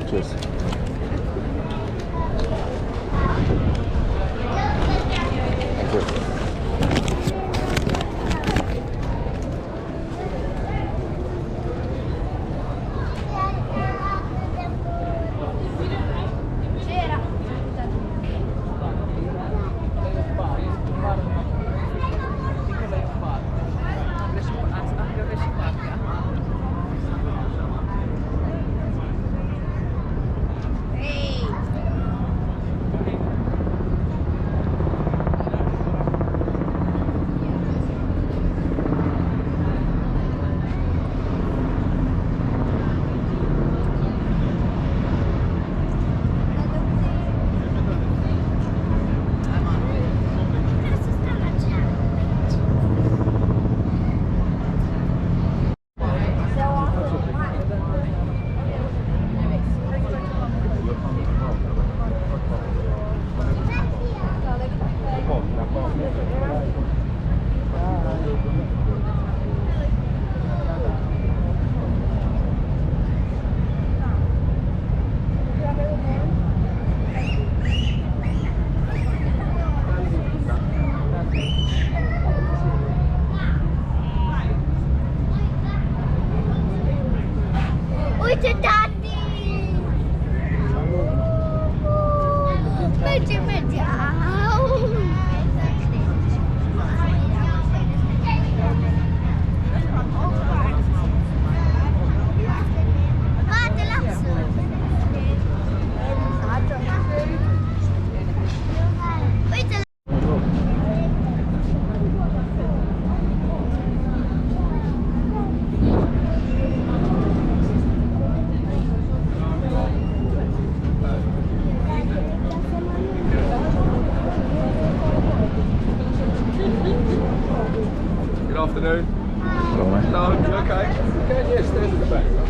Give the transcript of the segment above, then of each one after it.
Cheers. Thank you. Afternoon. Hello, mate. No, okay. Okay, yes, there's at the back.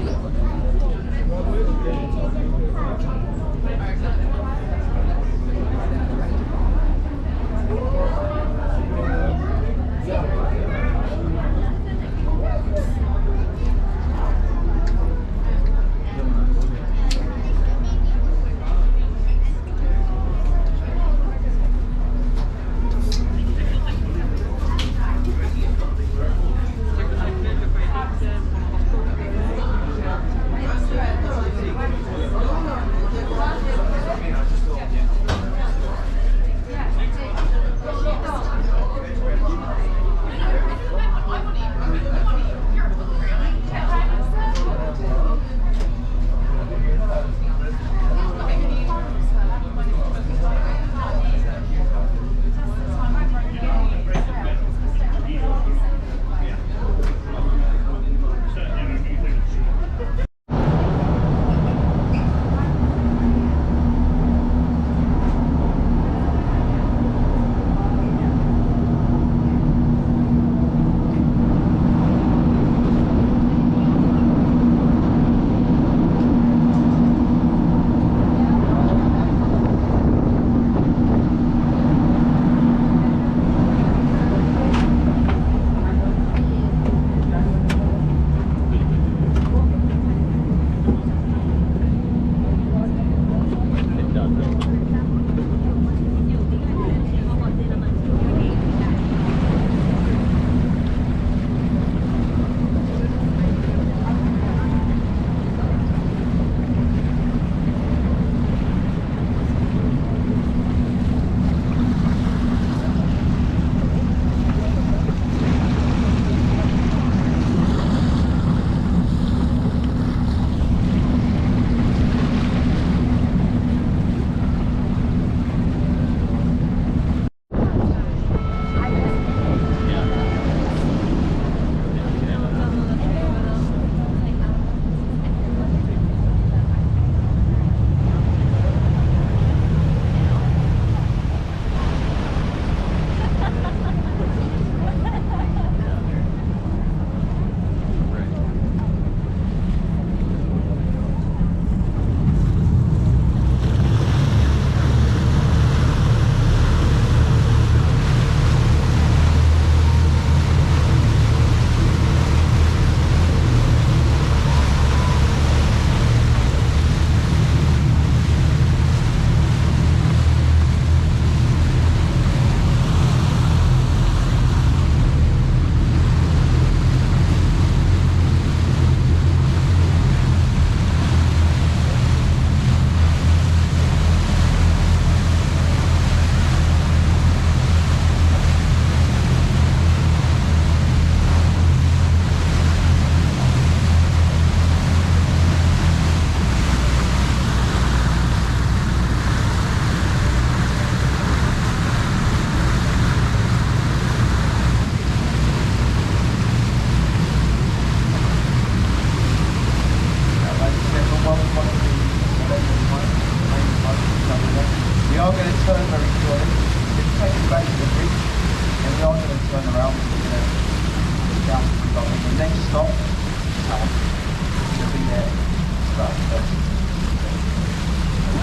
turn very shortly. Just take you back to the bridge, and we are going to turn around. We're going to go down to the bottom. The next stop, we'll be there.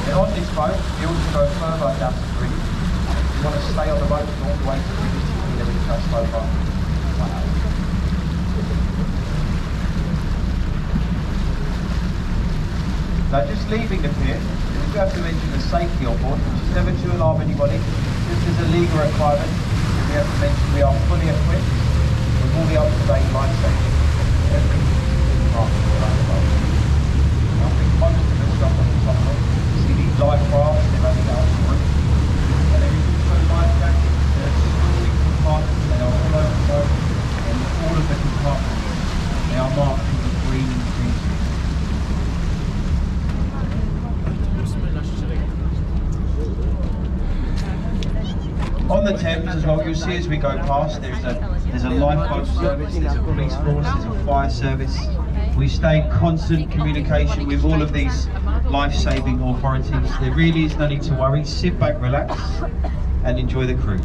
And on this boat, you also go further down the bridge. You want to stay on the boat all the way to the bridge to see the big just over. Now just leaving the pier, we do have to mention the safety on board, which is never to alarm anybody. This is a legal requirement. We have to mention we are fully equipped with all the up-to-date life saving. Everything around the boat. I think most of the stuff on the top of it, you see these life rafts, they're running out of the roof. And there is also life jackets, there's schooling compartments, they are all over the boat, and all of the compartments, they are marked with green and green. On the Thames as well, you'll see as we go past, there's a lifeboat service, there's a police force, there's a fire service. We stay in constant communication with all of these life-saving authorities. There really is no need to worry. Sit back, relax, and enjoy the cruise.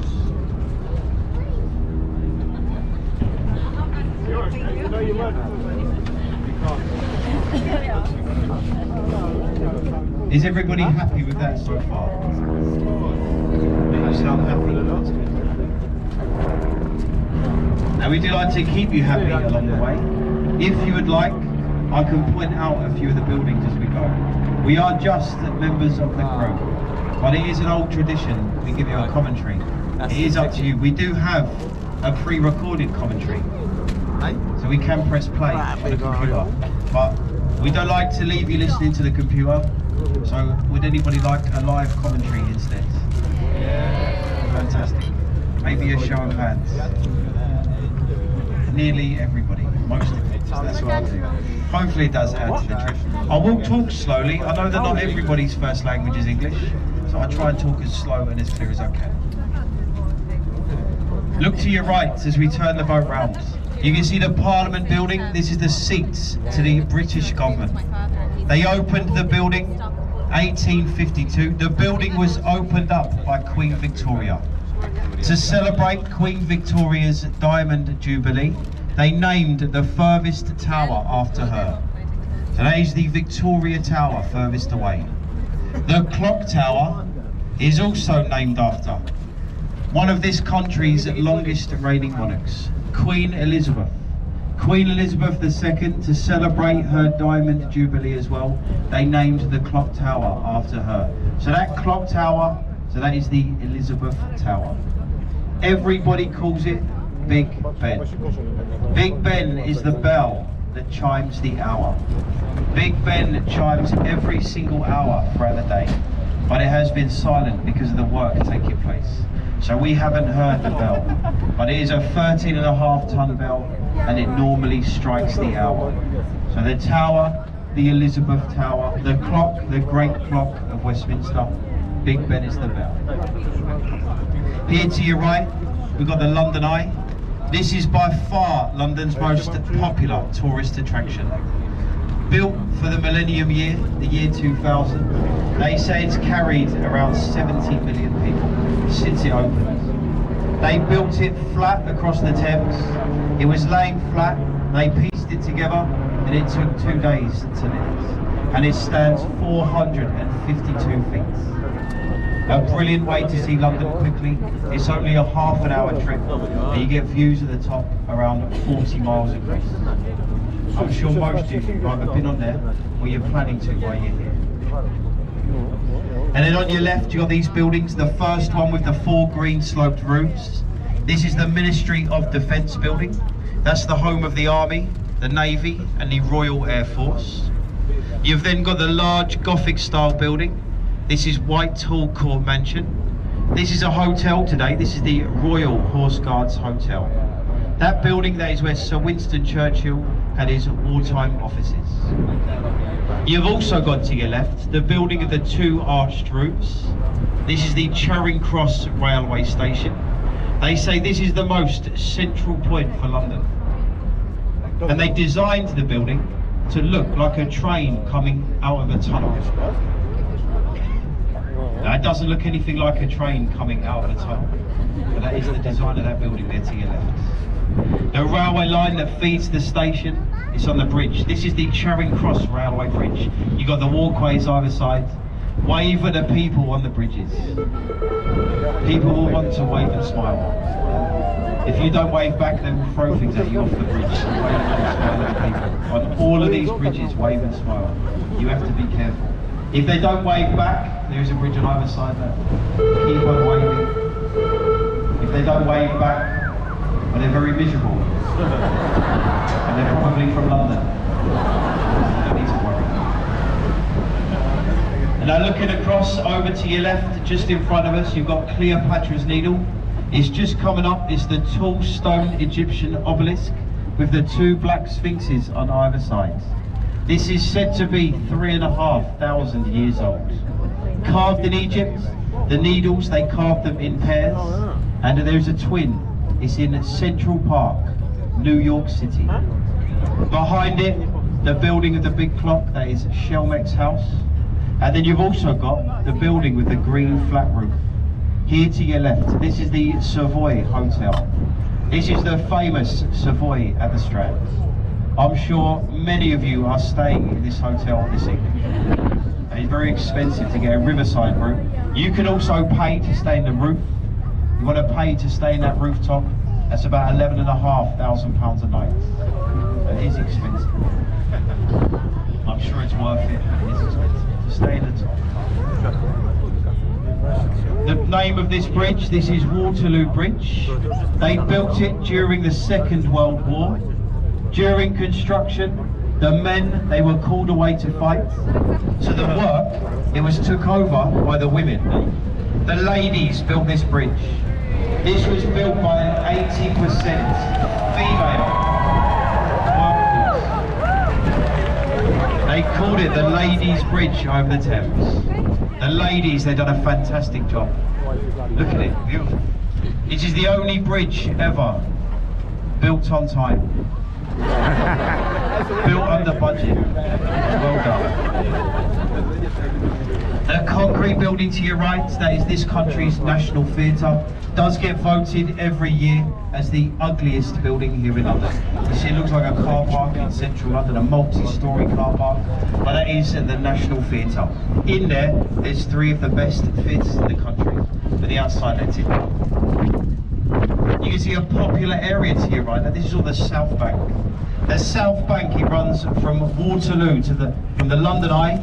Is everybody happy with that so far? You sound happy. Now we do like to keep you happy along the way. If you would like, I can point out a few of the buildings as we go. We are just members of the crew, but it is an old tradition. We give you a commentary. It is up to you. We do have a pre-recorded commentary, so we can press play on the computer, but we don't like to leave you listening to the computer. So would anybody like a live commentary instead? Fantastic. Maybe a show of hands. Nearly everybody, most of it. So that's what I'll do. Hopefully it does add to the trip. I will talk slowly. I know that not everybody's first language is English, so I try and talk as slow and as clear as I can. Look to your right as we turn the boat round. You can see the Parliament building. This is the seats to the British government. They opened the building 1852. The building was opened up by Queen Victoria. To celebrate Queen Victoria's Diamond Jubilee, they named the furthest tower after her. So that is the Victoria Tower, furthest away. The clock tower is also named after one of this country's longest reigning monarchs, Queen Elizabeth. Queen Elizabeth II, to celebrate her Diamond Jubilee as well, they named the clock tower after her. So that clock tower, so that is the Elizabeth Tower. Everybody calls it Big Ben. Big Ben is the bell that chimes the hour. Big Ben chimes every single hour throughout the day, but it has been silent because of the work taking place. So we haven't heard the bell, but it is a 13.5-ton bell, and it normally strikes the hour. So the tower, the Elizabeth Tower, the clock, the great clock of Westminster, Big Ben is the bell. Here to your right, we've got the London Eye. This is by far London's most popular tourist attraction. Built for the millennium year, the year 2000, they say it's carried around 70 million people since it opened. They built it flat across the Thames. It was laying flat, they pieced it together, and it took 2 days to lift. And it stands 452 feet. A brilliant way to see London quickly. It's only a half-an-hour trip, and you get views at the top around 40 miles across. I'm sure most of you have either been on there or you're planning to while you're here. And then on your left, you've got these buildings. The first one with the 4 green sloped roofs. This is the Ministry of Defence building. That's the home of the Army, the Navy, and the Royal Air Force. You've then got the large Gothic style building. This is Whitehall Court Mansion. This is a hotel today. This is the Royal Horse Guards Hotel. That building, that is where Sir Winston Churchill had his wartime offices. You've also got to your left the building of the 2 arched roofs. This is the Charing Cross railway station. They say this is the most central point for London. And they designed the building to look like a train coming out of a tunnel. Now, it doesn't look anything like a train coming out of the tunnel, but that is the design of that building there to your left. The railway line that feeds the station is on the bridge. This is the Charing Cross Railway Bridge. You've got the walkways either side. Wave at the people on the bridges. People will want to wave and smile. If you don't wave back, they will throw things at you off the bridge. Wave and smile at the people. On all of these bridges, wave and smile. You have to be careful. If they don't wave back, there is a bridge on either side there. Keep on waving. If they don't wave back, well, they're very miserable. And they're probably from London. You don't need to worry. And now looking across over to your left, just in front of us, you've got Cleopatra's Needle. It's just coming up. It's the tall stone Egyptian obelisk with the two black sphinxes on either side. This is said to be 3,500 years old. Carved in Egypt, the needles, they carved them in pairs. And there's a twin. It's in Central Park, New York City. Behind it, the building of the big clock, that is Shelmeck's house. And then you've also got the building with the green flat roof. Here to your left, this is the Savoy Hotel. This is the famous Savoy at the Strand. I'm sure many of you are staying in this hotel this evening. And it's very expensive to get a riverside room. You can also pay to stay in the roof. You want to pay to stay in that rooftop, that's about £11,500 a night. It is expensive. I'm sure it's worth it, but it is expensive to stay in the top. The name of this bridge, this is Waterloo Bridge. They built it during the Second World War. During construction, the men, they were called away to fight. So the work, it was took over by the women. The ladies built this bridge. This was built by an 80% female workforce. They called it the Ladies' Bridge over the Thames. The ladies, they've done a fantastic job. Look at it, beautiful. It is the only bridge ever built on time. Built under budget. Well done. The concrete building to your right, that is this country's National Theatre, does get voted every year as the ugliest building here in London. You see, it looks like a car park in central London, a multi-storey car park, but that is the National Theatre. In there's three of the best theatres in the country, but the outside let's it. You can see a popular area to your right. Now this is all the South Bank. The South Bank, it runs from Waterloo to from the London Eye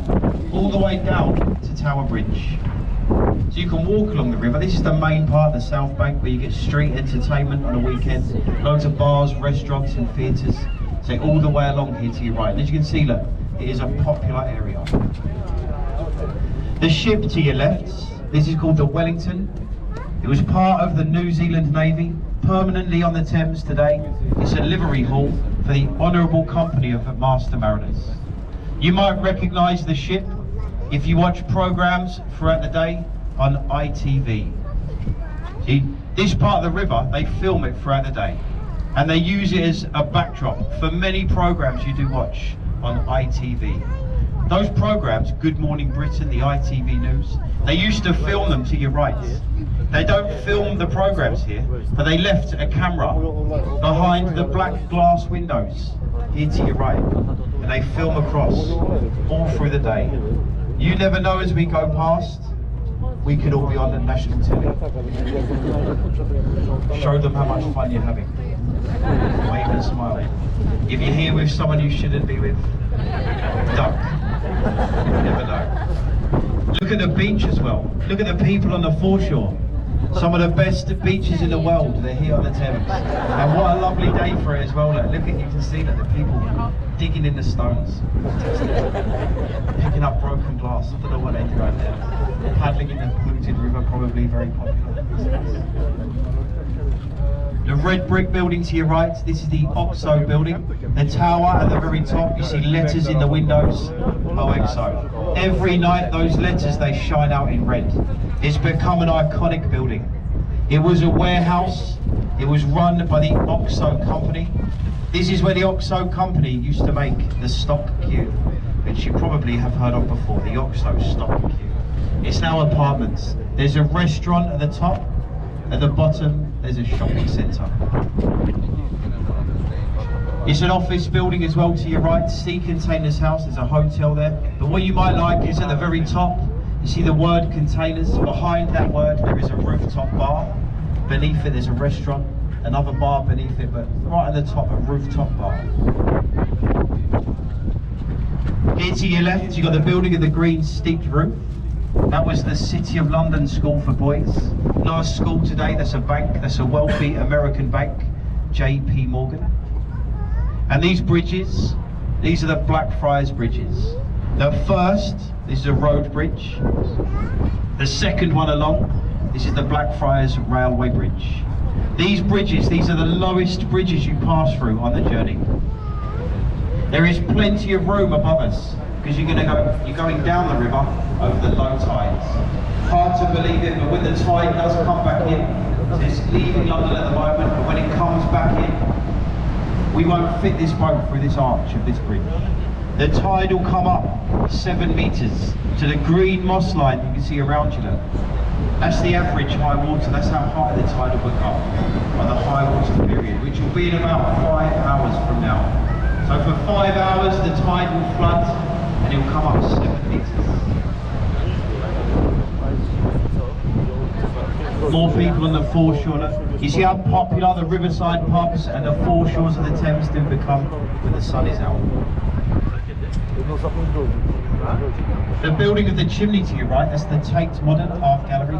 all the way down to Tower Bridge. So you can walk along the river. This is the main part, the South Bank, where you get street entertainment on the weekends. Loads of bars, restaurants and theatres. So all the way along here to your right. And as you can see, look, it is a popular area. The ship to your left, this is called the Wellington. It was part of the New Zealand Navy, permanently on the Thames today. It's a livery hall for the Honourable Company of Master Mariners. You might recognise the ship if you watch programmes throughout the day on ITV. See, this part of the river, they film it throughout the day and they use it as a backdrop for many programmes you do watch on ITV. Those programmes, Good Morning Britain, the ITV News, they used to film them to your right. They don't film the programmes here, but they left a camera behind the black glass windows here to your right, and they film across all through the day. You never know, as we go past, we could all be on the national telly. Show them how much fun you're having. Wave and smile. If you're here with someone you shouldn't be with, duck. You never know. Look at the beach as well. Look at the people on the foreshore. Some of the best beaches in the world, they're here on the Thames. And what a lovely day for it as well. Look at, you can see that the people digging in the stones. Picking up broken glass. I don't know what they do right there. Paddling in the polluted river, probably very popular. The red brick building to your right, this is the OXO building. The tower at the very top, you see letters in the windows, OXO. Every night those letters, they shine out in red. It's become an iconic building. It was a warehouse, it was run by the OXO company. This is where the OXO company used to make the stock cube, which you probably have heard of before, the OXO stock cube. It's now apartments. There's a restaurant at the top. At the bottom, there's a shopping centre. It's an office building as well to your right. Sea Containers House, there's a hotel there. But what you might like is at the very top, you see the word containers. Behind that word, there is a rooftop bar. Beneath it, there's a restaurant. Another bar beneath it, but right at the top, a rooftop bar. Here to your left, you've got the building of the green steeped roof. That was the City of London School for Boys. Last school today, that's a bank, that's a wealthy American bank, JP Morgan. And these bridges, these are the Blackfriars bridges. The first, this is a road bridge. The second one along, this is the Blackfriars Railway Bridge. These bridges, these are the lowest bridges you pass through on the journey. There is plenty of room above us, because you're going down the river over the low tides. Hard to believe it, but when the tide does come back in, it's leaving London at the moment, but when it comes back in, we won't fit this boat through this arch of this bridge. The tide will come up 7 metres to the green moss line you can see around you there. That's the average high water, that's how high the tide will come by the high water period, which will be in about 5 hours from now. So for 5 hours the tide will flood and it will come up 7 metres. More people on the foreshore. You see how popular the riverside pubs and the foreshores of the Thames do become when the sun is out. The building of the chimney to your right, that's the Tate Modern Art Gallery.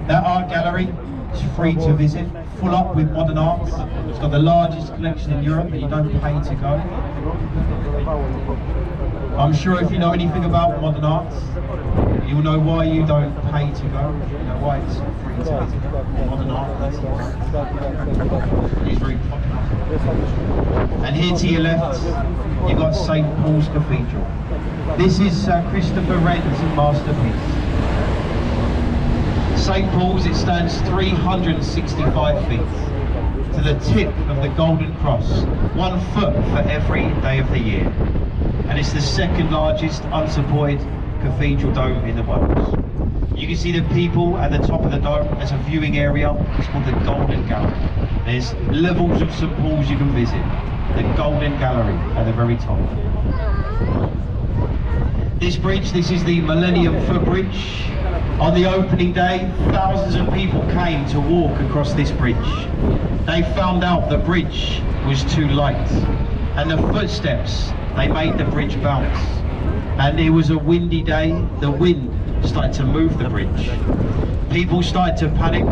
That art gallery is free to visit, full up with modern art. It's got the largest collection in Europe, but you don't pay to go. I'm sure if you know anything about modern art, you'll know why you don't pay to go. You know why it's free to visit. Modern art, it's very popular. And here to your left, you've got St. Paul's Cathedral. This is Christopher Wren's masterpiece. St. Paul's, it stands 365 feet to the tip of the Golden Cross, 1 foot for every day of the year. And it's the second largest unsupported cathedral dome in the world. You can see the people at the top of the dome. There's a viewing area, it's called the Golden Gallery. There's levels of St. Paul's you can visit. The Golden Gallery at the very top. This bridge, this is the Millennium Footbridge. On the opening day, thousands of people came to walk across this bridge. They found out the bridge was too light, and the footsteps, they made the bridge bounce. And it was a windy day, the wind started to move the bridge. People started to panic,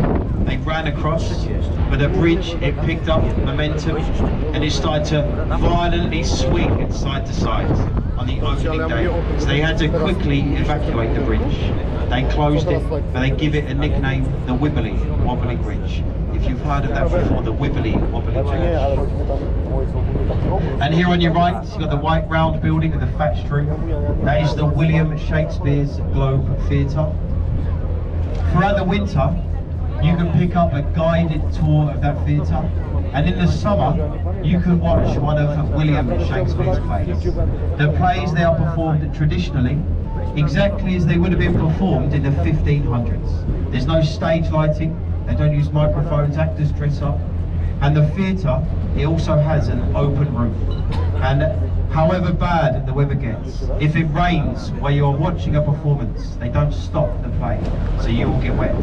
they ran across, but the bridge, it picked up momentum and it started to violently swing side to side on the opening day. So they had to quickly evacuate the bridge. They closed it, but they give it a nickname, the Wibbly Wobbly Bridge. If you've heard of that before, the Wibbly Wobbly Bridge. And here on your right, you've got the white round building with the thatched roof. That is the William Shakespeare's Globe Theatre. Throughout the winter, you can pick up a guided tour of that theatre, and in the summer, you can watch one of William Shakespeare's plays. The plays, they are performed traditionally, exactly as they would have been performed in the 1500s. There's no stage lighting, they don't use microphones, actors dress up, and the theatre, it also has an open roof. And however bad the weather gets, if it rains while you're watching a performance, they don't stop the play, so you will get wet,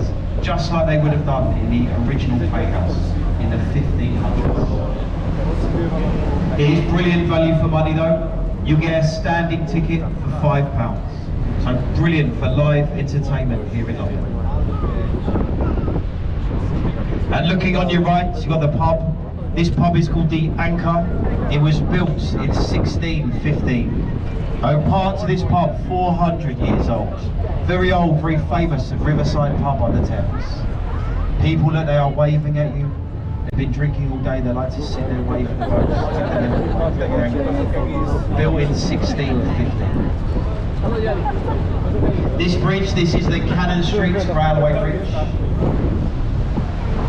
just like they would have done in the original playhouse in the 1500s. It is brilliant value for money though. You get a standing ticket for £5. So brilliant for live entertainment here in London. And looking on your right, you've got the pub. This pub is called the Anchor. It was built in 1615. Part of this pub, 400 years old. Very old, very famous Riverside pub on the Thames. People that they are waving at you. They've been drinking all day, they like to sit there waving the boats. Built in 1615. This bridge, this is the Cannon Street Railway Bridge.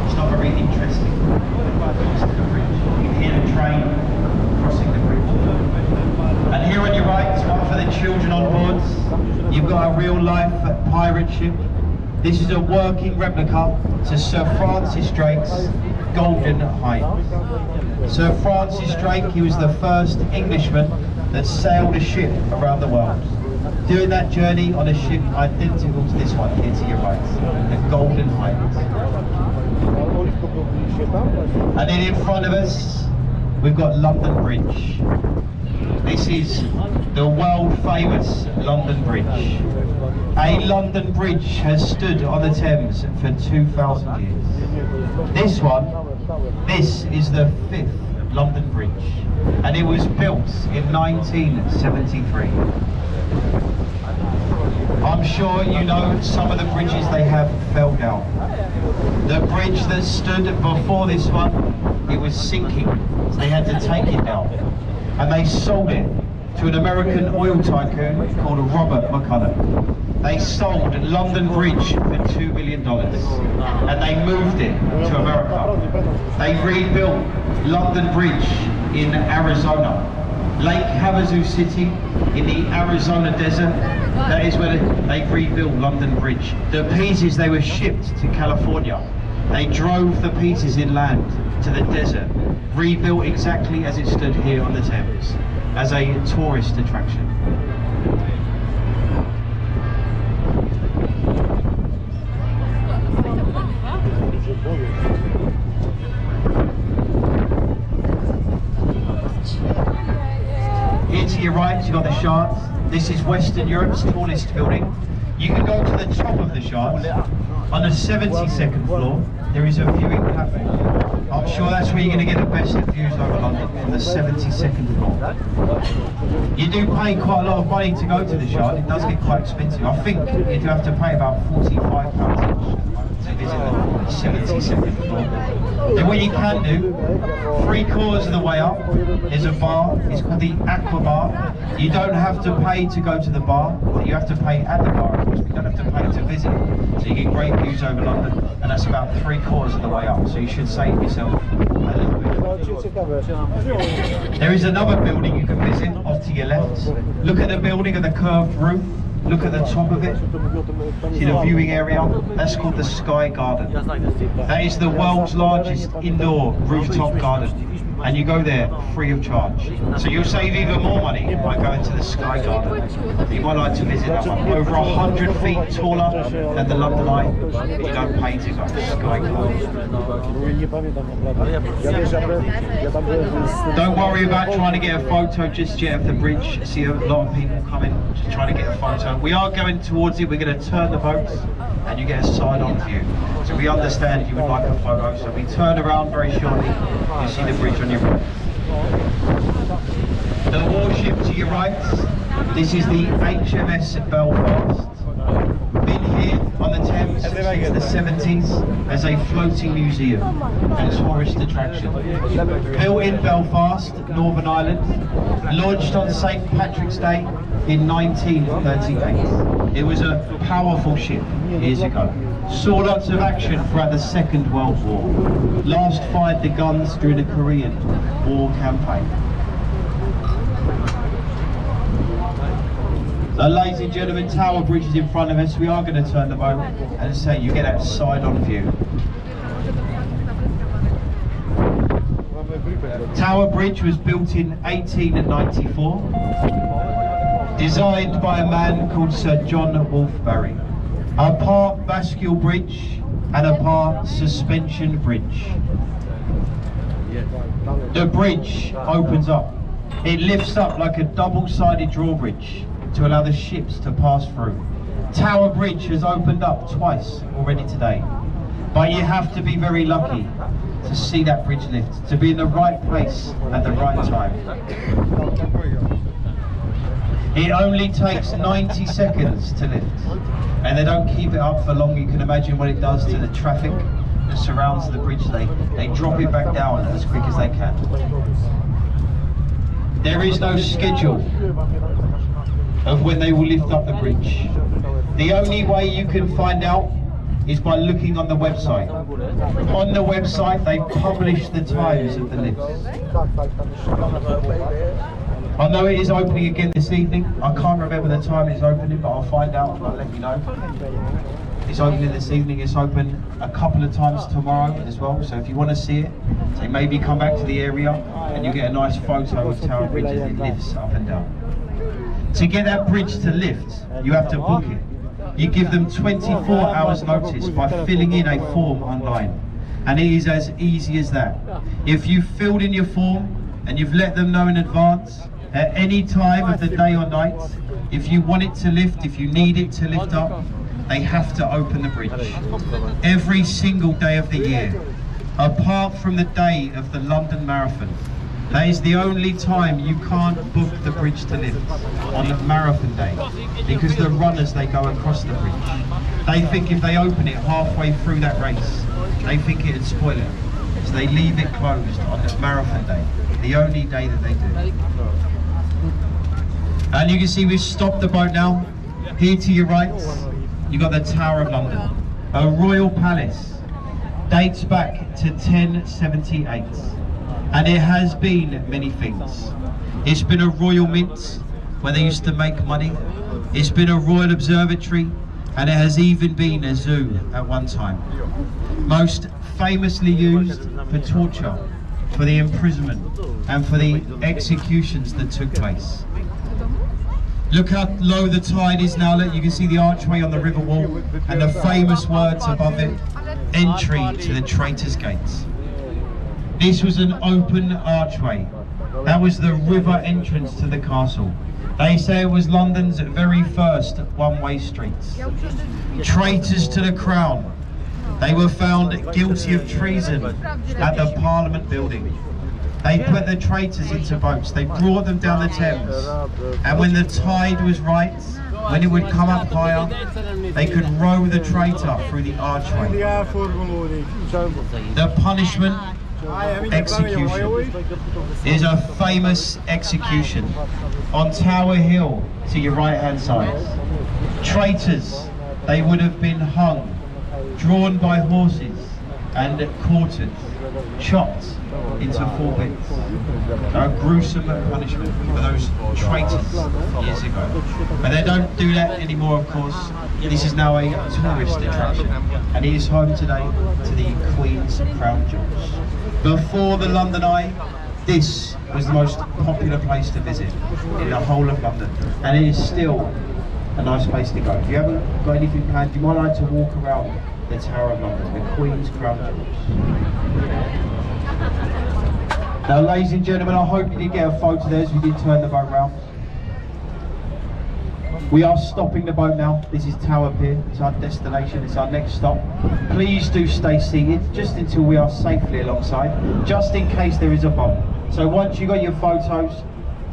It's not very interesting. You can hear the train crossing the bridge. And here on your right, one for the children on board. You've got a real life pirate ship. This is a working replica to Sir Francis Drake's Golden Hind. Sir Francis Drake, he was the first Englishman that sailed a ship around the world. Doing that journey on a ship identical to this one here to your right, the Golden Hind. And then in front of us, we've got London Bridge. This is the world famous London Bridge. A London bridge has stood on the Thames for 2,000 years. This is the 5th London Bridge, and it was built in 1973. I'm sure you know some of the bridges they have fell down. The bridge that stood before this one, it was sinking, so they had to take it down. And they sold it to an American oil tycoon called Robert McCulloch. They sold London Bridge for $2 million, and they moved it to America. They rebuilt London Bridge in Arizona. Lake Havasu City in the Arizona desert, that is where they rebuilt London Bridge. The pieces, they were shipped to California. They drove the pieces inland to the desert, rebuilt exactly as it stood here on the Thames, as a tourist attraction. Here to your right, you've got the Shard. This is Western Europe's tallest building. You can go to the top of the Shard. On the 72nd floor, there is a viewing cafe. I'm sure that's where you're going to get the best views over London, from the 72nd floor. You do pay quite a lot of money to go to the Shard. It does get quite expensive. I think you do have to pay about £45 each to visit the 72nd floor. Then what you can do, 3/4 of the way up, there's a bar. It's called the Aqua Bar. You don't have to pay to go to the bar, but you have to pay at the bar, of course. You don't have to pay to visit. So you get great views over London, and that's about 3/4 of the way up. So you should save yourself a little bit. There is another building you can visit off to your left. Look at the building and the curved roof. Look at the top of it. See the viewing area? That's called the Sky Garden. That is the world's largest indoor rooftop garden. And you go there free of charge. So you'll save even more money by going to the Sky Garden. You might like to visit that one. Over 100 feet taller than the London Eye. You don't pay to go to the Sky Garden. Don't worry about trying to get a photo just yet of the bridge. I see a lot of people coming just trying to get a photo. We are going towards it. We're going to turn the boat and you get a side-on view. So we understand if you would like a photo. So we turn around very shortly. You see the bridge on your right. The warship to your right. This is the HMS Belfast. Been here on the Thames since the 70s as a floating museum and tourist attraction. Built in Belfast, Northern Ireland, launched on St. Patrick's Day in 1938. It was a powerful ship years ago. Saw lots of action throughout the Second World War. Last fired the guns during the Korean War campaign. So ladies and gentlemen, Tower Bridge is in front of us. We are going to turn the boat, and as I say, you get that side-on view. Tower Bridge was built in 1894, designed by a man called Sir John Wolfe-Barry. A part bascule bridge and a part suspension bridge. The bridge opens up. It lifts up like a double-sided drawbridge to allow the ships to pass through. Tower Bridge has opened up twice already today, but you have to be very lucky to see that bridge lift, to be in the right place at the right time. It only takes 90 seconds to lift, and they don't keep it up for long. You can imagine what it does to the traffic that surrounds the bridge. They drop it back down as quick as they can. There is no schedule of when they will lift up the bridge. The only way you can find out is by looking on the website. On the website they publish the times of the lifts. I know it is opening again this evening. I can't remember the time it's opening, but I'll find out and I'll let you know. It's opening this evening. It's open a couple of times tomorrow as well. So if you want to see it, so maybe come back to the area and you get a nice photo of Tower Bridge as it lifts up and down. To get that bridge to lift, you have to book it. You give them 24 hours notice by filling in a form online. And it is as easy as that. If you've filled in your form and you've let them know in advance, at any time of the day or night, if you want it to lift, if you need it to lift up, they have to open the bridge. Every single day of the year, apart from the day of the London Marathon. That is the only time you can't book the bridge to lift, on the marathon day, because the runners, they go across the bridge. They think if they open it halfway through that race, they think it'd spoil it. So they leave it closed on the marathon day, the only day that they do. And you can see we've stopped the boat now. Here to your right, you've got the Tower of London, a royal palace, dates back to 1078. And it has been many things. It's been a royal mint where they used to make money. It's been a royal observatory, and it has even been a zoo at one time. Most famously used for torture, for the imprisonment, and for the executions that took place. Look how low the tide is now. Look, you can see the archway on the river wall and the famous words above it, entry to the Traitors' Gates. This was an open archway. That was the river entrance to the castle. They say it was London's very first one-way streets. Traitors to the crown. They were found guilty of treason at the Parliament building. They put the traitors into boats. They brought them down the Thames. And when the tide was right, when it would come up higher, they could row the traitor through the archway. The punishment, execution, is a famous execution on Tower Hill to your right hand side. Traitors, they would have been hung, drawn by horses and quartered, chopped into 4 bits. A gruesome punishment for those traitors years ago. But they don't do that anymore, of course. This is now a tourist attraction, and it is home today to the Queen's Crown Jewels. Before the London Eye, this was the most popular place to visit in the whole of London, and it is still a nice place to go. If you haven't got anything planned, you might like to walk around the Tower of London, the Queen's Crown Jewels. Now, ladies and gentlemen, I hope you did get a photo there as we did turn the boat round. We are stopping the boat now. This is Tower Pier. It's our destination. It's our next stop. Please do stay seated just until we are safely alongside, just in case there is a bump. So once you got your photos,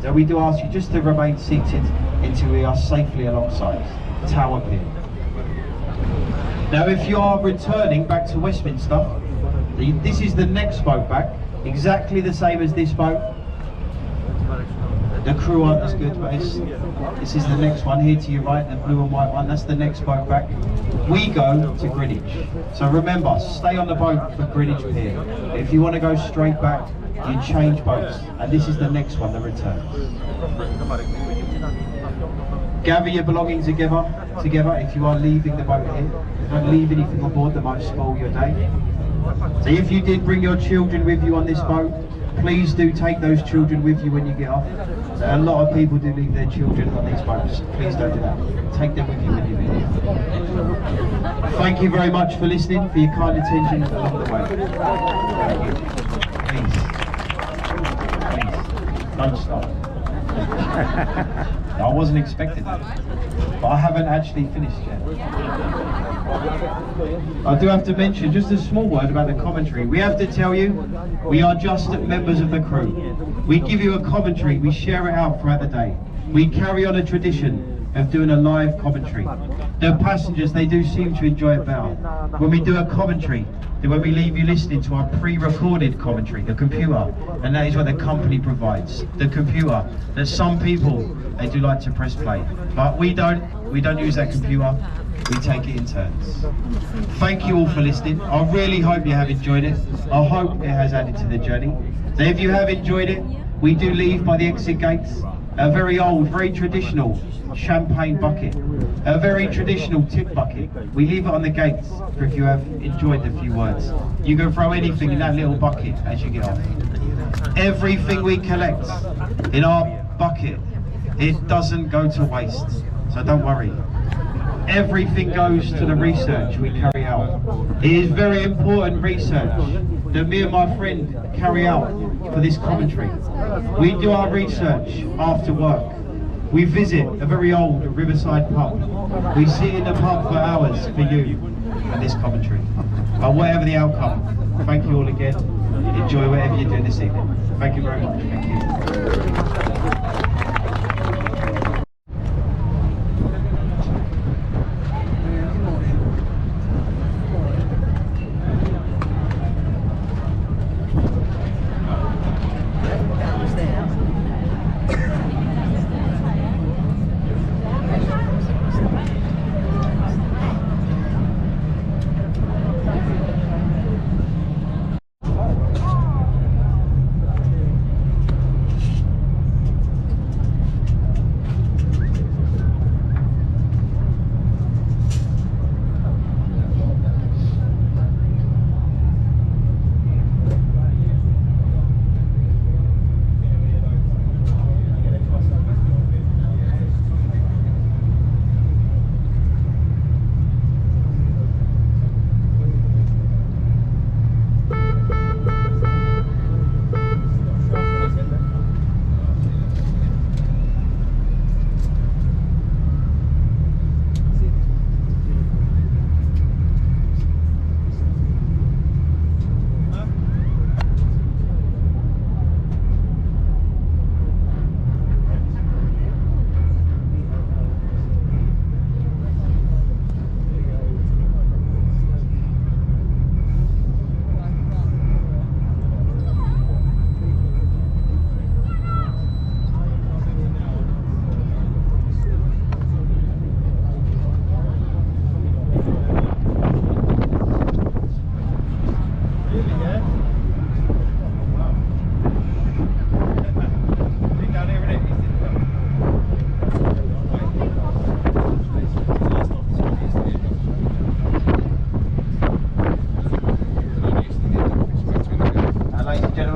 so we do ask you just to remain seated until we are safely alongside Tower Pier. Now, if you are returning back to Westminster, this is the next boat back, exactly the same as this boat. The crew aren't as good, but this is the next one here to your right, the blue and white one. That's the next boat back. We go to Greenwich. So remember, stay on the boat for Greenwich Pier. If you want to go straight back, you change boats. And this is the next one, the return. Gather your belongings together if you are leaving the boat here. Don't leave anything on board that might spoil your day. So if you did bring your children with you on this boat, please do take those children with you when you get off. A lot of people do leave their children on these boats. Please don't do that. Take them with you when you leave. Thank you very much for listening, for your kind attention along the way. Thank you. Please, don't stop. I wasn't expecting that, but I haven't actually finished yet. I do have to mention just a small word about the commentary. We have to tell you, we are just members of the crew. We give you a commentary, we share it out throughout the day. We carry on a tradition of doing a live commentary. The passengers, they do seem to enjoy it better. When we do a commentary, then when we leave you listening to our pre-recorded commentary, the computer, and that is what the company provides, the computer, that some people, they do like to press play. But we don't use that computer, we take it in turns. Thank you all for listening. I really hope you have enjoyed it. I hope it has added to the journey. So if you have enjoyed it, we do leave by the exit gates. a very old, very traditional champagne bucket, a very traditional tip bucket. We leave it on the gates for if you have enjoyed the few words. You can throw anything in that little bucket as you get off. Everything we collect in our bucket, it doesn't go to waste, so don't worry. Everything goes to the research we carry out. It is very important research that me and my friend carry out for this commentary. We do our research after work. We visit a very old riverside pub. We sit in the pub for hours for you and this commentary. But whatever the outcome, thank you all again. Enjoy whatever you're doing this evening. Thank you very much. Thank you.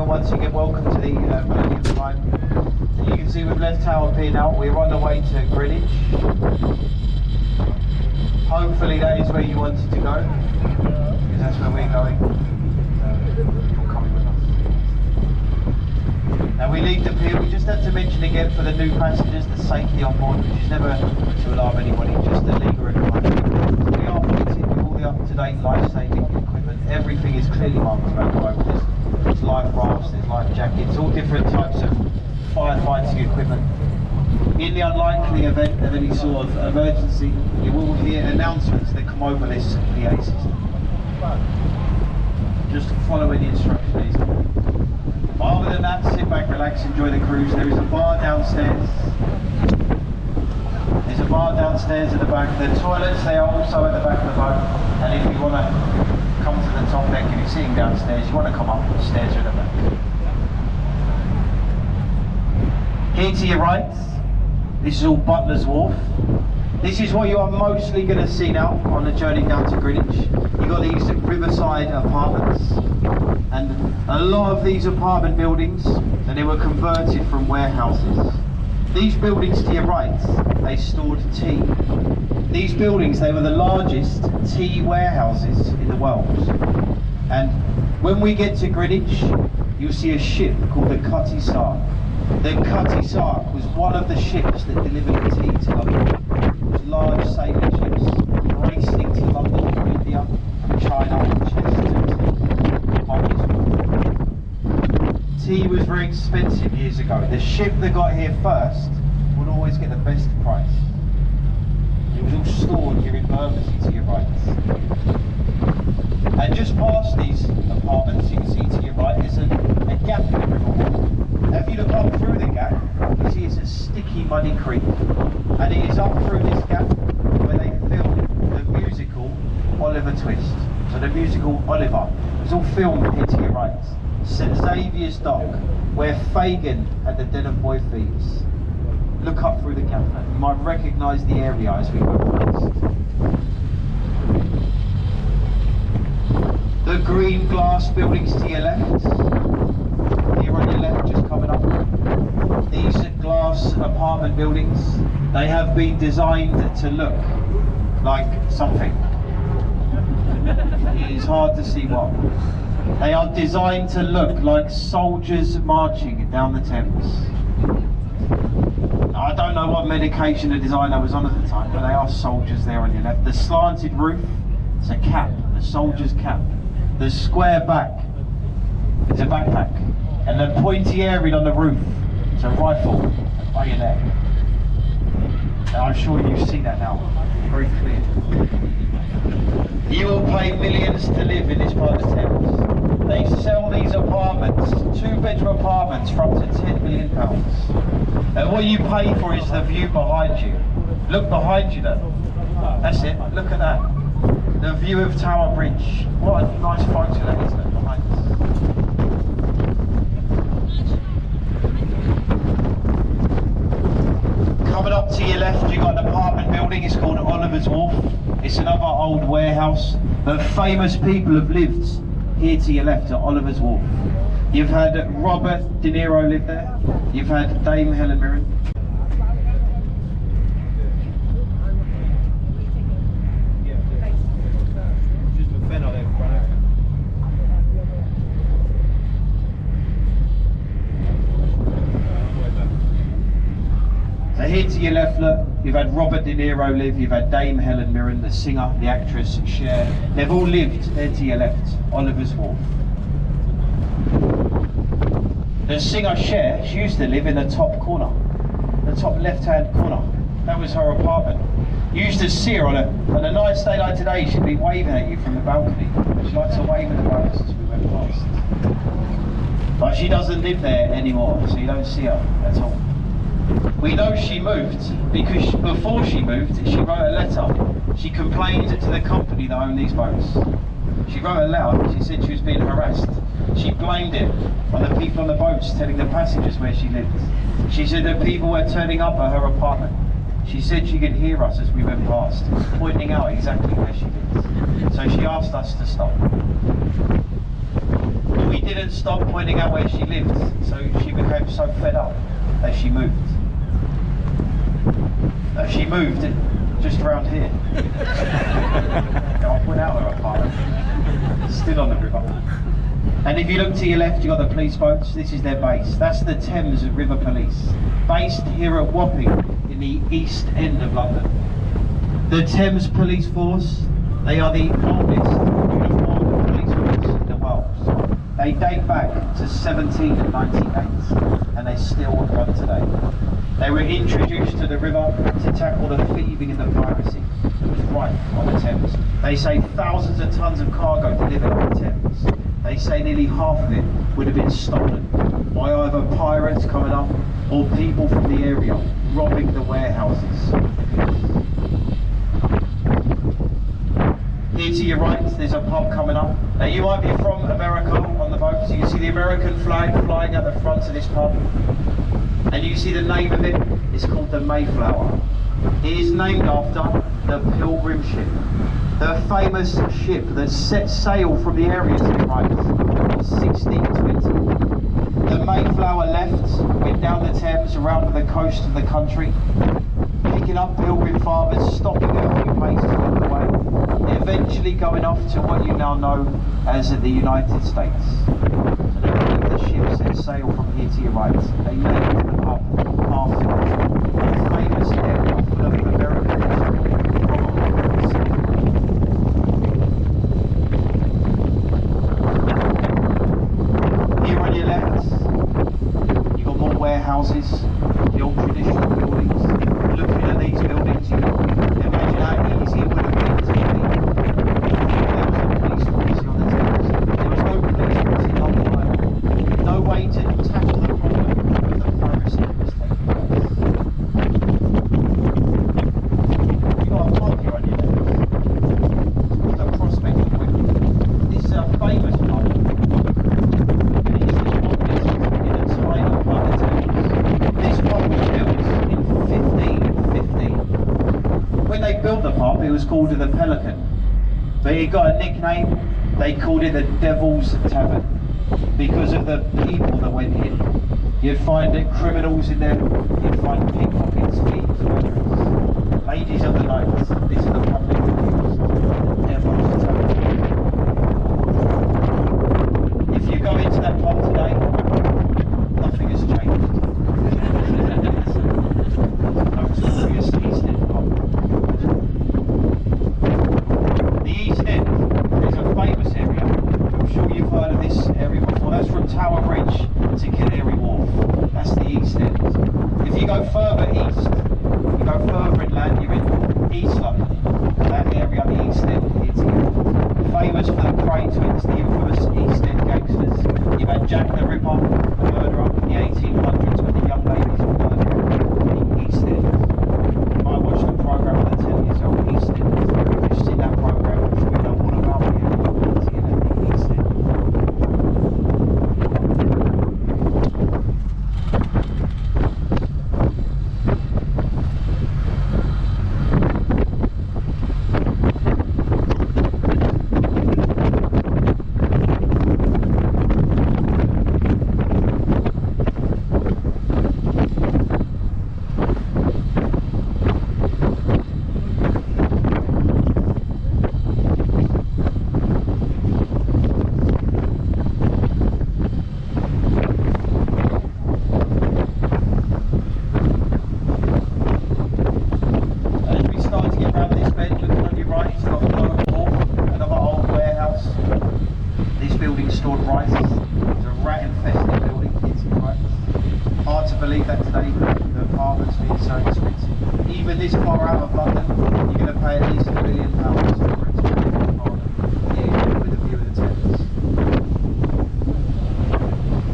Once again, welcome to the Millennium Time. You can see we've left Eye Pier now. We're on the way to Greenwich. Hopefully that is where you wanted to go, because that's where we're going. You're coming with us. Now we leave the pier. We just had to mention again for the new passengers the safety on board, which is never to alarm anybody, just a legal requirement. We are fitted with all the up-to-date life-saving equipment. Everything is clearly marked around the road. There's life rafts, there's life jackets, all different types of firefighting equipment. In the unlikely event of any sort of emergency, you will hear announcements that come over this PA system. Just following the instructions. Other than that, sit back, relax, enjoy the cruise. There is a bar downstairs. There's a bar downstairs at the back. The toilets, they are also at the back of the boat. And if you want to come to the top deck, if you're sitting downstairs, you want to come up the stairs at the back. Here to your right, this is all Butler's Wharf. This is what you are mostly going to see now on the journey down to Greenwich. You've got these riverside apartments, and a lot of these apartment buildings, and they were converted from warehouses. These buildings to your right, they stored tea. These buildings, they were the largest tea warehouses in the world. And when we get to Greenwich, you'll see a ship called the Cutty Sark. The Cutty Sark was one of the ships that delivered tea to London. It was large sailing ships racing to London from India, China, Chesterton. Tea was very expensive years ago. The ship that got here first would always get the best price. It was all stored here in Bermondsey to your right. And just past these apartments, you can see to your right is a gap in the river. Now if you look up through the gap, you see it's a sticky, muddy creek. And it is up through this gap where they filmed the musical Oliver Twist. So the musical Oliver was all filmed here to your right. St Xavier's Dock, where Fagin had the Den of Boy Thieves. look up through the gap. You might recognise the area as we go past. The green glass buildings to your left. Here on your left, just coming up. These glass apartment buildings, they have been designed to look like something. It is hard to see what. They are designed to look like soldiers marching down the Thames. I don't know what medication the designer was on at the time, but they are soldiers there on your left. The slanted roof, it's a cap, the soldier's cap. The square back is a backpack. And the pointy area on the roof, it's a rifle, a bayonet. And I'm sure you see that now, very clear. You will pay millions to live in this part of the Thames. They sell these apartments, 2-bedroom apartments, for up to £10 million. And what you pay for is the view behind you. Look behind you though. That's it, look at that. The view of Tower Bridge. What a nice photo that is there behind us. Coming up to your left, you've got an apartment building. It's called Oliver's Wharf. It's another old warehouse, but famous people have lived here to your left at Oliver's Wharf. You've had Robert De Niro live there. You've had Dame Helen Mirren. So here to your left, look, you've had Robert De Niro live, you've had Dame Helen Mirren, the singer, the actress, Cher. They've all lived there to your left, Oliver's Wharf. The singer Cher, she used to live in the top corner, the top left-hand corner. That was her apartment. You used to see her on a nice day like today, she'd be waving at you from the balcony. She liked to wave at the boats as we went past. But she doesn't live there anymore, so you don't see her at all. We know she moved because before she moved, she wrote a letter. She complained to the company that owned these boats. She wrote a letter, she said she was being harassed. She blamed it on the people on the boats telling the passengers where she lived. She said that people were turning up at her apartment. She said she could hear us as we went past, pointing out exactly where she lived. So she asked us to stop. But we didn't stop pointing out where she lived, so she became so fed up that she moved. She moved just around here. I'll point out her apartment. Still on the river. And if you look to your left, you've got the police boats. This is their base. That's the Thames River Police, based here at Wapping in the East End of London. The Thames Police Force, they are the oldest uniformed police force in the world. They date back to 1798 and they still run today. They were introduced to the river to tackle the thieving and the piracy that was rife on the Thames. They say thousands of tons of cargo delivered on the Thames. They say nearly half of it would have been stolen by either pirates coming up or people from the area robbing the warehouses. Here to your right, there's a pub coming up. Now you might be from America on the boat, so you see the American flag flying at the front of this pub. And you see the name of it, it's called the Mayflower. It is named after the Pilgrim ship, the famous ship that set sail from the area to the right in 1620. The Mayflower left, went down the Thames around the coast of the country, picking up pilgrim fathers, stopping at a few places along the way, eventually going off to what you now know as the United States. So the ship set sail from here to your right. They named the pub afterwards. A famous area full of American history. Here on your left, you've got more warehouses, the old traditional buildings. Looking at these buildings, you can imagine how easy it would have been to leave. There was no police force on the Thames. There was no police force in London either. No way to tackle the problem of the piracy that was taking place. of the Pelican. But it got a nickname. They called it the Devil's Tavern because of the people that went in. You'd find criminals in there, you'd find pickpockets, thieves, murderers. Ladies of the night, this is the public abuse. Devil's Tavern. If you go into that pub today, nothing has changed. Notorious East End pub. The East End is a famous area. I'm sure you've heard of this area before. That's from Tower Bridge to Canary Wharf. That's the East End. If you go further east, you go further inland, you're in East London. That area, the East End, it's famous for the Cray twins, the infamous East End gangsters. You've had Jack the Ripper, the murderer in the 1800s when the young ladies were murdered in the East End. You might watch the programme on the telly yourself, East End. If you've seen that programme, I'm sure you know all about the East End.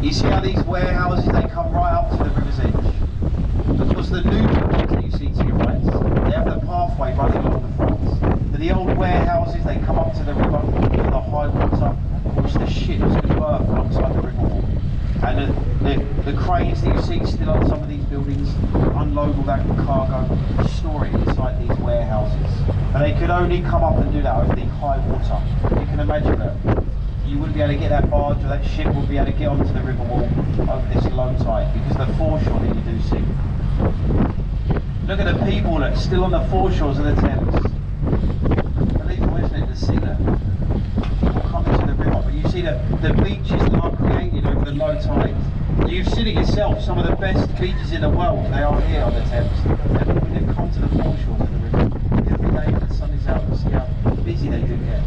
You see how these warehouses, they come right up to the river's edge. Because the new buildings that you see to your right, they have the pathway running along the front. But the old warehouses, they come up to the river, to the high water, which the ships can berth alongside the river wall. And the cranes that you see still on some of these buildings unload all that cargo, store it inside these warehouses. And they could only come up and do that over the high water. You can imagine that. You wouldn't be able to get that barge or that ship would be able to get onto the river wall over this low tide because the foreshore that you do see. Look at the people that's still on the foreshores of the Thames. Unbelievable, isn't it, to see that? People coming to the river, but you see the beaches that are created over the low tide. You've seen it yourself, some of the best beaches in the world, they are here on the Thames. And people that come to the foreshores of the river every day when the sun is out, you see how busy they do get.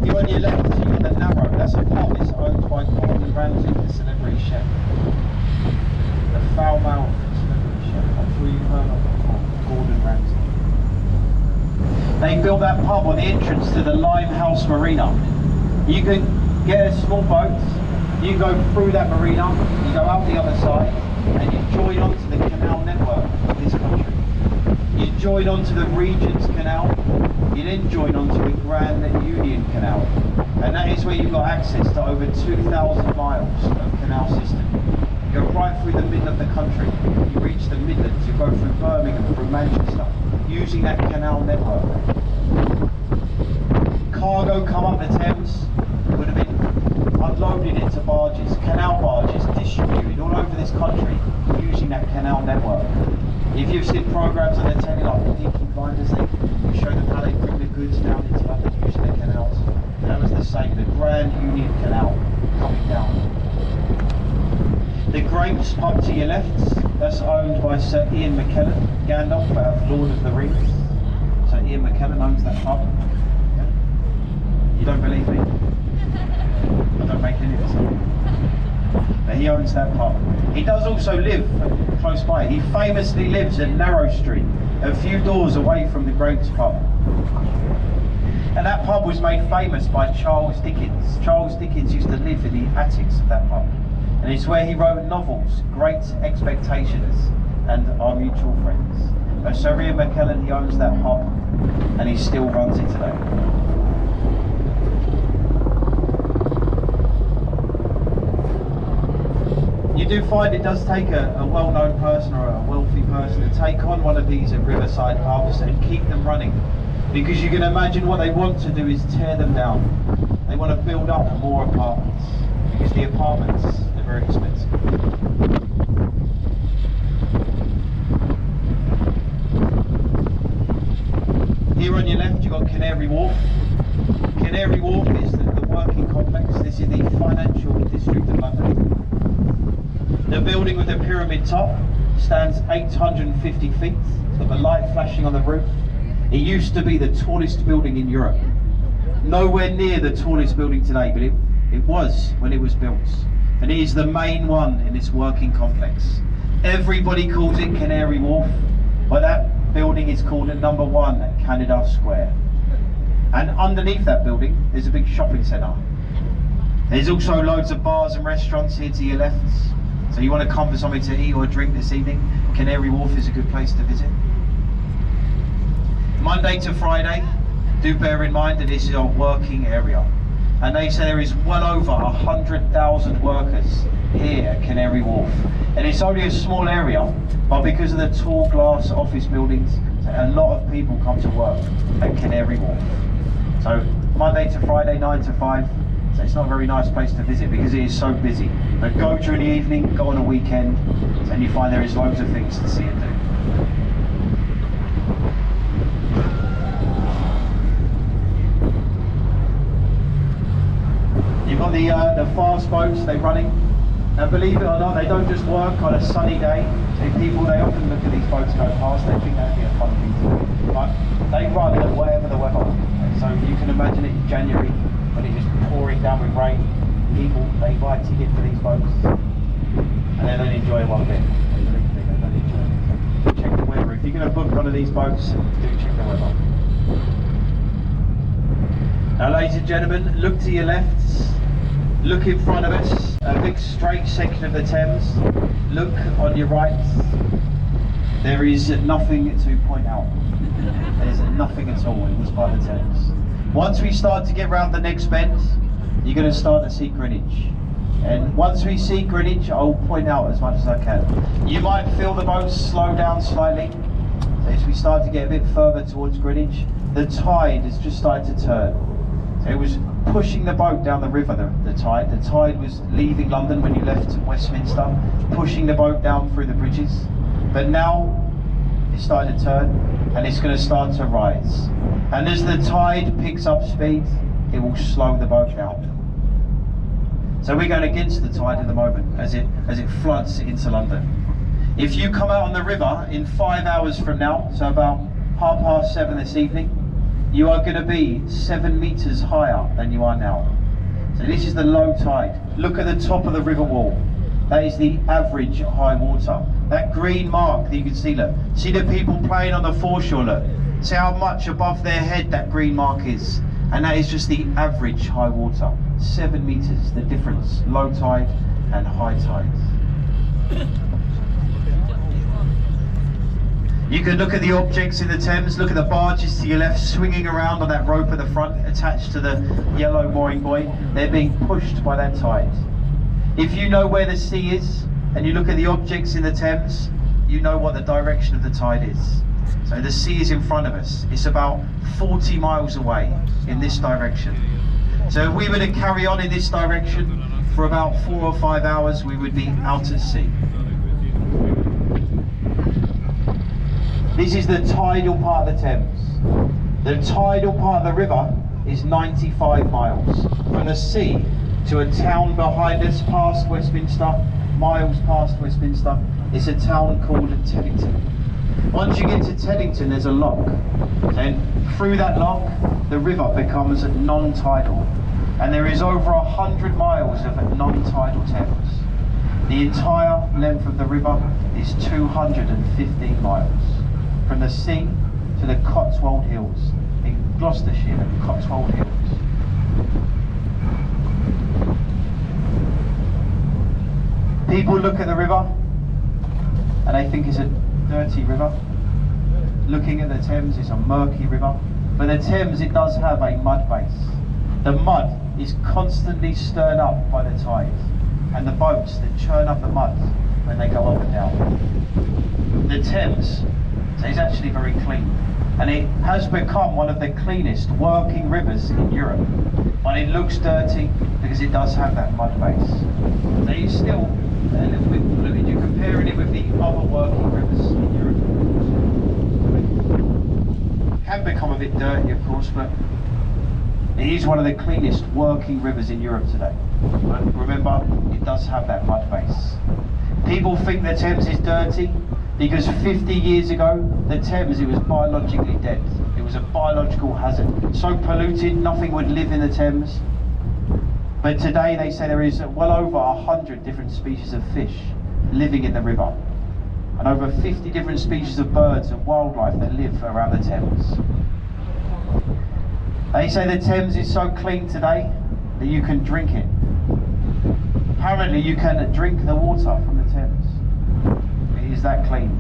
You on your left, you got the Narrow, that's a pub, it's owned by Gordon Ramsay, the celebrity chef. The foul-mouthed celebrity chef, I'm sure you've heard of before, Gordon Ramsay. They built that pub on the entrance to the Limehouse Marina. You can get a small boat, you go through that marina, you go out the other side, and you join onto the canal network of this country. You join onto the Regent's Canal, you then join onto the Grand Union Canal, and that is where you've got access to over 2,000 miles of canal system. You go right through the middle of the country, you reach the Midlands, you go through Birmingham, through Manchester, using that canal network. Cargo come up the Thames, would have been unloaded into barges, canal barges, distributed all over this country, using that canal network. If you've seen programmes on the telly like the Peaky Blinders, they show them how they bring the goods down into London using their canals. And that was the same, the Grand Union Canal coming down. The Grapes pub to your left, that's owned by Sir Ian McKellen, Gandalf, Lord of the Rings. So Ian McKellen owns that pub. Yeah. You don't believe me? I don't make any of this up. But he owns that pub. He does also live close by. He famously lives in Narrow Street, a few doors away from the Grapes pub. And that pub was made famous by Charles Dickens. Charles Dickens used to live in the attics of that pub. And it's where he wrote novels, Great Expectations and Our Mutual Friends. Sir Ian McKellen, he owns that pub and he still runs it today. You do find it does take a well-known person or a wealthy person to take on one of these at riverside pubs and keep them running because you can imagine what they want to do is tear them down. They want to build up more apartments, because the apartments are very expensive. Here on your left you've got Canary Wharf. Canary Wharf is the working complex. This is the financial district of London. The building with the pyramid top stands 850 feet. It's got the light flashing on the roof. It used to be the tallest building in Europe. Nowhere near the tallest building today, but it was when it was built. And it is the main one in this working complex. Everybody calls it Canary Wharf, but that building is called number 1 at Canada Square. And underneath that building, there's a big shopping centre. There's also loads of bars and restaurants here to your left. So you want to come for something to eat or drink this evening, Canary Wharf is a good place to visit. Monday to Friday, do bear in mind that this is our working area. And they say there is well over 100,000 workers here at Canary Wharf. And it's only a small area, but because of the tall glass office buildings, a lot of people come to work at Canary Wharf. So Monday to Friday, 9 to 5, so it's not a very nice place to visit because it is so busy. But go during the evening, go on a weekend, and you find there is loads of things to see and do. You've got the fast boats, they're running. Now believe it or not, they don't just work on a sunny day. So people, they often look at these boats go past, they think that'd be a fun thing to do. But they run at whatever the weather. So you can imagine it in January, when it's just pouring down with rain. People, they buy a ticket for these boats, and they don't enjoy it one bit. They don't enjoy it. So check the weather. If you're going to book one of these boats, do check the weather. Now ladies and gentlemen, look to your left. Look in front of us, a big straight section of the Thames. Look on your right. There is nothing to point out. There's nothing at all in this part of the Thames. Once we start to get round the next bend, you're going to start to see Greenwich. And once we see Greenwich, I'll point out as much as I can. You might feel the boat slow down slightly. So as we start to get a bit further towards Greenwich, the tide has just started to turn. So it was pushing the boat down the river, the tide. The tide was leaving London when you left Westminster, pushing the boat down through the bridges. But now it's starting to turn and it's going to start to rise. And as the tide picks up speed, it will slow the boat down. So we're going against the tide at the moment as it floods into London. If you come out on the river in 5 hours from now, so about 7:30 this evening, you are going to be 7 meters higher than you are now. So this is the low tide. Look at the top of the river wall. That is the average high water. That green mark that you can see, look. See the people playing on the foreshore, look. See how much above their head that green mark is. And that is just the average high water. 7 meters, the difference, low tide and high tide. You can look at the objects in the Thames, look at the barges to your left swinging around on that rope at the front attached to the yellow mooring buoy. They're being pushed by that tide. If you know where the sea is and you look at the objects in the Thames, you know what the direction of the tide is. So the sea is in front of us. It's about 40 miles away in this direction. So if we were to carry on in this direction for about 4 or 5 hours, we would be out at sea. This is the tidal part of the Thames. The tidal part of the river is 95 miles. From the sea to a town behind us, past Westminster, miles past Westminster, it's a town called Teddington. Once you get to Teddington, there's a lock. Then through that lock, the river becomes non-tidal. And there is over 100 miles of non-tidal Thames. The entire length of the river is 215 miles. From the sea to the Cotswold Hills, in Gloucestershire, the Cotswold Hills. People look at the river and they think it's a dirty river. Looking at the Thames, it's a murky river. But the Thames, it does have a mud base. The mud is constantly stirred up by the tide, and the boats that churn up the mud when they go up and down. The Thames, so it's actually very clean. and it has become one of the cleanest working rivers in Europe. And it looks dirty because it does have that mud base. So it's still a little bit polluted. You're comparing it with the other working rivers in Europe. It can become a bit dirty, of course, but it is one of the cleanest working rivers in Europe today. But remember, it does have that mud base. People think the Thames is dirty because 50 years ago, the Thames, it was biologically dead. It was a biological hazard. So polluted, nothing would live in the Thames. But today they say there is well over 100 different species of fish living in the river. And over 50 different species of birds and wildlife that live around the Thames. They say the Thames is so clean today that you can drink it. Apparently you can drink the water from the Thames. It is that clean.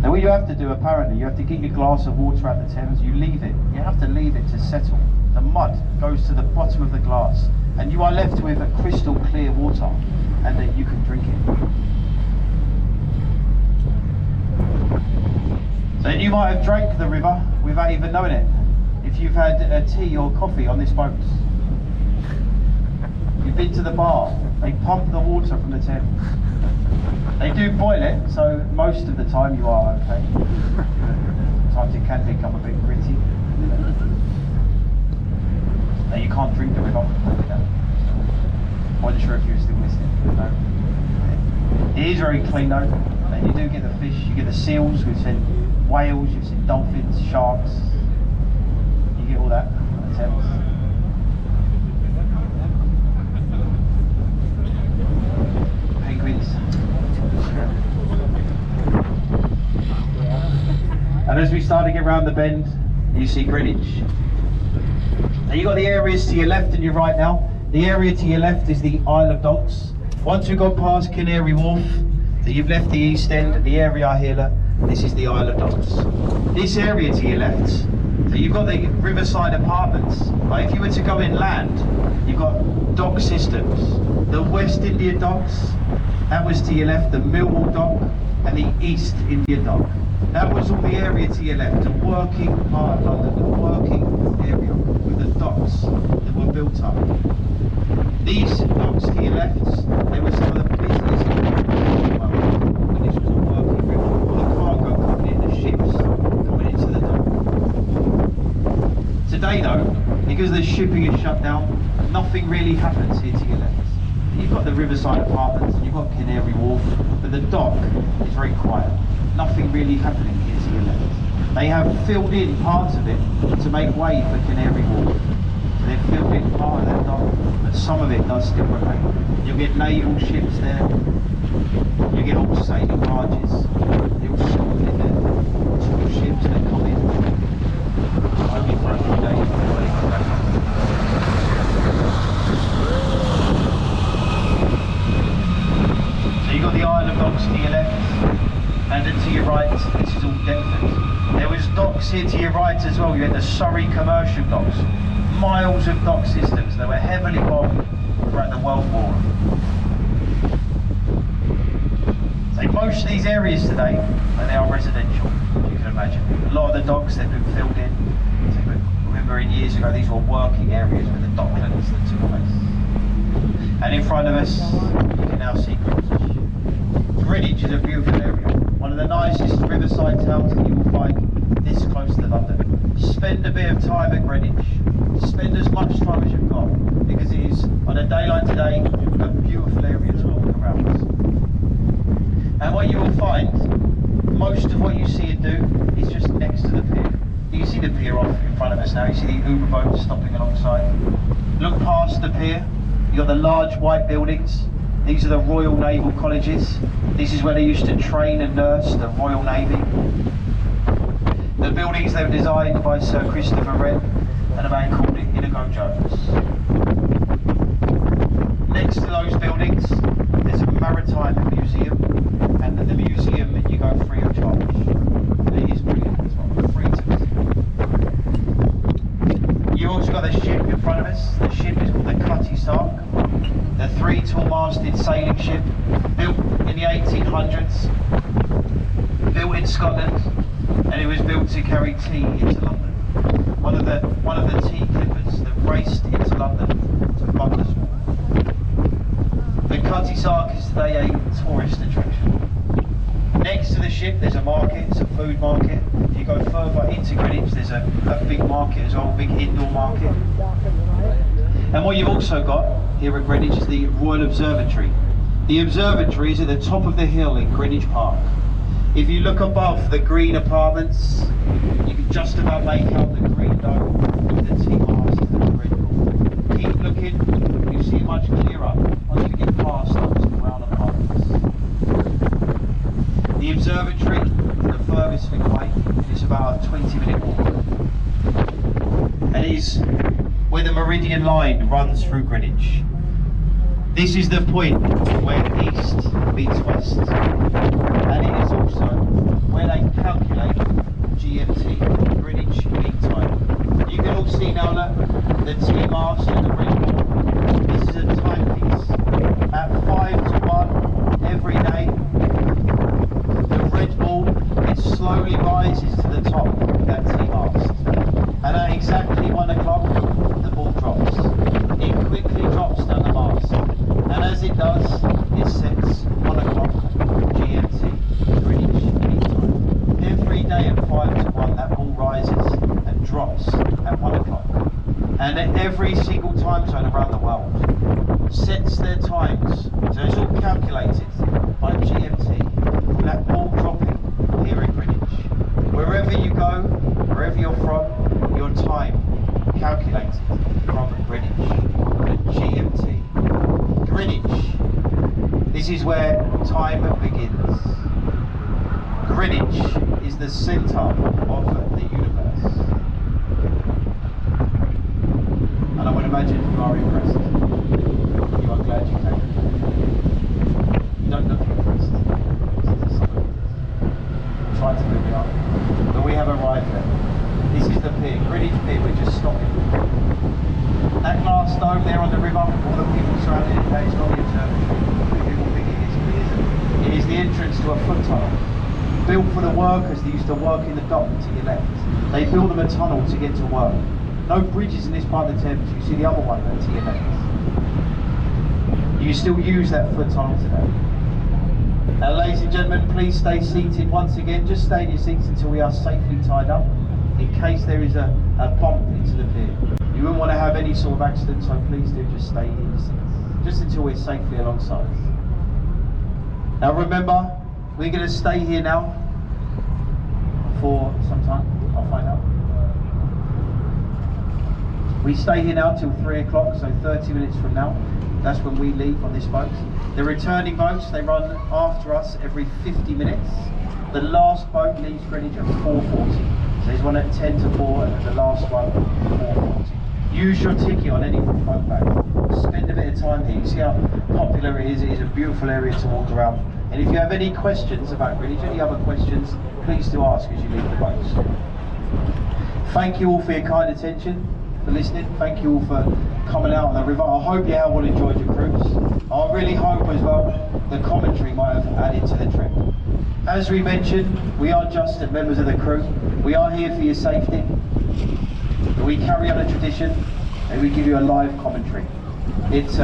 Now what you have to do, apparently, you have to get your glass of water out the Thames, you leave it. You have to leave it to settle. The mud goes to the bottom of the glass and you are left with a crystal clear water, and then you can drink it. So you might have drank the river without even knowing it. If you've had a tea or coffee on this boat, you've been to the bar, they pump the water from the Thames. They do boil it, so most of the time you are okay. Sometimes it can become a bit gritty. Now you can't drink the river. Wasn't sure if you were still listening. No. It is very clean though, and you do get the fish, you get the seals, we've seen whales, you've seen dolphins, sharks. You get all that on the Thames. Penguins. And as we start to get round the bend, you see Greenwich. Now you've got the areas to your left and your right now. The area to your left is the Isle of Dogs. Once we've gone past Canary Wharf, so you've left the East End, the area here, look, this is the Isle of Dogs. This area to your left, so you've got the riverside apartments. But if you were to go inland, you've got dock systems. The West India Docks, that was to your left, the Millwall Dock, and the East India Dock. That was all the area to your left, the working part of London, the working area with the docks that were built up. These docks to your left, they were some of the busiest in the world. When this was a working river, all the cargo coming in, the ships coming into the dock. Today though, because the shipping is shut down, nothing really happens here to your left. You've got the riverside apartments and you've got Canary Wharf, but the dock is very quiet. Nothing really happening here to your left. They have filled in parts of it to make way for Canary Wharf. So they've filled in part of that dock, but some of it does still remain. You'll get naval ships there, you get all sailing barges, they all stop in there, small ships that come in, only for a few days before they come back up. So you've got the Isle of Dogs to your left, and then to your right, this is all Deptford. There was docks here to your right as well. You had the Surrey commercial docks. Miles of dock systems that were heavily bombed throughout the World War. So most of these areas today, they are residential, as you can imagine. A lot of the docks, they've been filled in. So remember years ago, these were working areas with the docklands that took place. And in front of us, you can now see Greenwich. Greenwich is a beautiful area. One of the nicest riverside towns that you will find this close to London. Spend a bit of time at Greenwich. Spend as much time as you've got, because it is, on a day like today, a beautiful area to walk around. And what you will find, most of what you see and do is just next to the pier. You can see the pier off in front of us now. You see the Uber boats stopping alongside. Look past the pier. You've got the large white buildings. These are the Royal Naval Colleges. This is where they used to train and nurse the Royal Navy. The buildings, they were designed by Sir Christopher Wren and a man called Inigo Jones. Next to those buildings, there's a maritime museum, and at the museum you go free of charge. It is brilliant as well, free to visit. You also got the ship in front of us. The ship is called the Cutty Sark. The 3 tall-masted sailing ship, built in the 1800s, built in Scotland, and it was built to carry tea into London. One of the tea clippers that raced into London to Butler's Wharf. The Cutty's Ark is today a tourist attraction. Next to the ship there's a market, it's a food market. If you go further into Greenwich there's a big market as well, a big indoor market. And what you've also got here at Greenwich is the Royal Observatory. The observatory is at the top of the hill in Greenwich Park. If you look above the green apartments, you can just about make out the green dome with the T-mast and the red ball. Keep looking, you see it much clearer once you get past those brown apartments. The observatory, the furthest thing away, is about a 20-minute walk. And is where the meridian line runs through Greenwich. This is the point where east meets west. And it is also where they calculate GMT, Greenwich Mean Time. You can all see now that the T-mast and the red ball. This is a timepiece. At 5 to 1 every day, the red ball, it slowly rises to the top of that T-mast. And at exactly 1 o'clock, the ball drops. It quickly drops down the mast. And as it does, it sets 1 o'clock GMT, Greenwich Mean Time. Every day at 5 to 1, that ball rises and drops at 1 o'clock. And every single time zone around the world sets their times. So it's all calculated by GMT. That ball dropping here in Greenwich. Wherever you go, wherever you're from, your time calculated from Greenwich. And GMT. Greenwich. This is where time begins. Greenwich is the centre of the universe. And I would imagine you are impressed. You are glad you came. You don't look impressed. Try to build it up. But we have arrived there. This is the pier, Greenwich Pier, we're just stopping. That glass dome there on the river, all the people surrounding it, that is not the observatory. People think it is, but it isn't. It is the entrance to a foot tunnel. Built for the workers that used to work in the dock to your left. They built them a tunnel to get to work. No bridges in this part of the Thames, you see the other one there to your left. You still use that foot tunnel today. Now ladies and gentlemen, please stay seated once again. Just stay in your seats until we are safely tied up, in case there is a bump into the pier. You wouldn't want to have any sort of accident, so please do just stay in your seats, just until we're safely alongside. Now remember, we're going to stay here now for some time. I'll find out. We stay here now till 3 o'clock, so 30 minutes from now. That's when we leave on this boat. The returning boats, they run after us every 50 minutes. The last boat leaves Greenwich at 4:40. So there's one at 10 to 4 and the last one at 4:40. Use your ticket on any boat back. Spend a bit of time here. You see how popular it is. It is a beautiful area to walk around. And if you have any questions about Greenwich, any other questions, please do ask as you leave the boats. Thank you all for your kind attention, for listening. Thank you all for coming out on the river. I hope you have all enjoyed your cruise. I really hope as well the commentary might have added to the trip. As we mentioned, we are just members of the crew. We are here for your safety. We carry on a tradition and we give you a live commentary. It's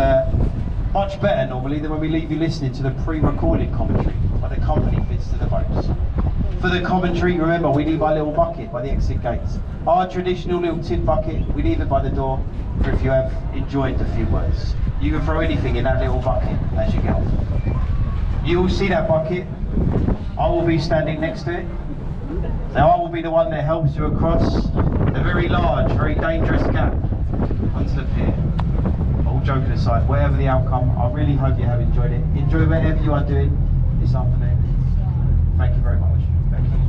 much better normally than when we leave you listening to the pre-recorded commentary where the company fits to the boats. For the commentary, remember, we leave our little bucket by the exit gates. Our traditional little tin bucket, we leave it by the door for if you have enjoyed the few words. You can throw anything in that little bucket as you get off. You will see that bucket. I will be standing next to it. Now I will be the one that helps you across the very large, very dangerous gap onto the pier. All joking aside, whatever the outcome, I really hope you have enjoyed it. Enjoy whatever you are doing this afternoon. Thank you very much. Thank you.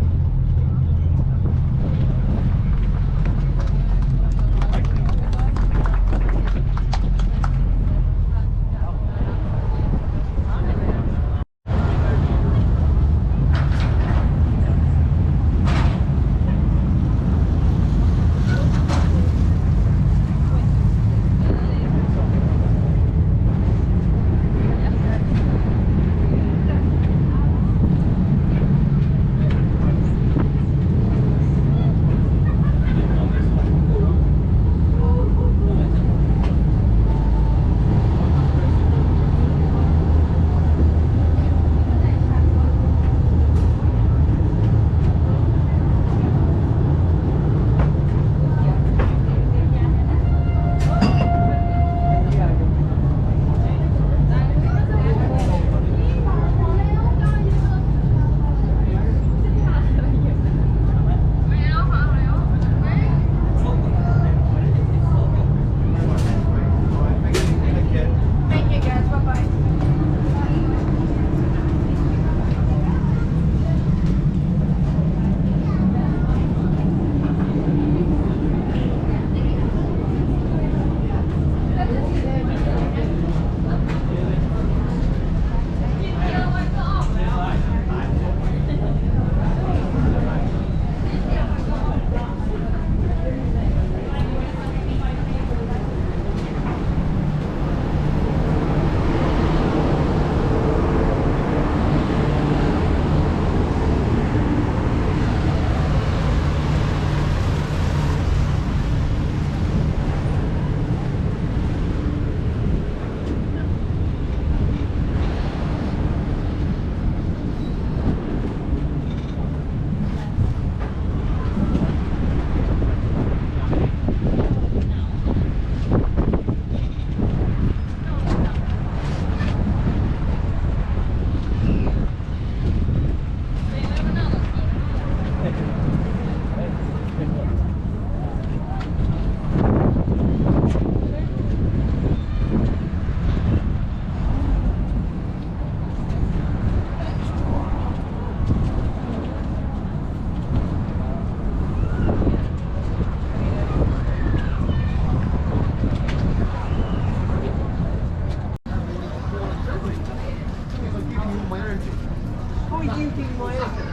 are you being my agent?